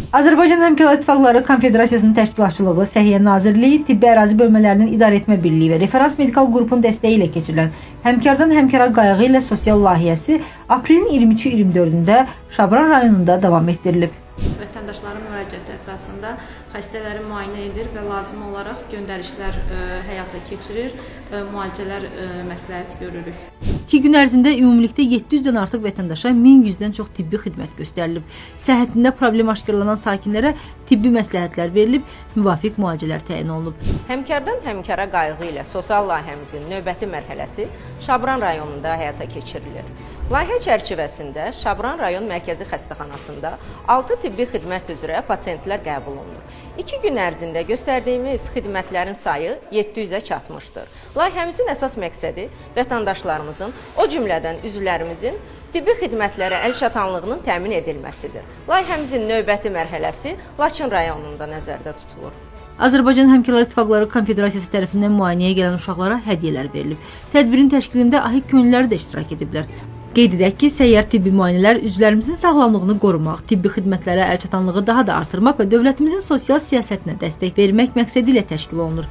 Azərbaycan Həmkarlar İttifaqları Konfederasiyasının təşkilatçılığı, Səhiyyə Nazirliyi, Tibbi Ərazi Bölmələrinin İdarə Etmə Birliyi və Referans Medikal qrupun dəstəyi ilə keçirilən Həmkardan Həmkara qayğı ilə sosial layihəsi aprelin 23-24-də Şabran rayonunda davam etdirilib. Vətəndaşların müraciəti əsasında xəstələri müayinə edir və lazım olaraq göndərişlər həyata keçirir, müalicələr məsləhət görürük. 2 gün ərzində ümumilikdə 700-dən artıq vətəndaşa 1100-dən çox tibbi xidmət göstərilib. Səhhətində problem aşkarlanan sakinlərə tibbi məsləhətlər verilib, müvafiq müalicələr təyin olunub. Həmkardan həmkara qayğı ilə sosial layihəmizin növbəti mərhələsi Şabran rayonunda həyata keçirilir. Layihə çərçivəsində Şabran rayon mərkəzi xəstəxanasında 6 tibbi xidmət üzrə pasientlər qəbul olunur. 2 gün ərzində göstərdiyimiz xidmətlərin sayı 700-ə çatmışdır. Layihəmizin əsas məqsədi vətəndaşlarımızın, o cümlədən üzvlərimizin tibbi xidmətlərə əlçatanlığının təmin edilməsidir. Layihəmizin növbəti mərhələsi Laçın rayonunda nəzərdə tutulur. Azərbaycan Həmkarlar İttifaqları Konfederasiyası tərəfindən müayinəyə gələn uşaqlara hədiyyələr verilib. Tədbirin təşkilində ahik könülləri də iştirak ediblər. Qeyd edək ki, səyyar tibbi müayinələr üzvlərimizin sağlamlığını qorumaq, tibbi xidmətlərə əlçatanlığı daha da artırmaq və dövlətimizin sosial siyasətinə dəstək vermək məqsədi ilə təşkil olunur.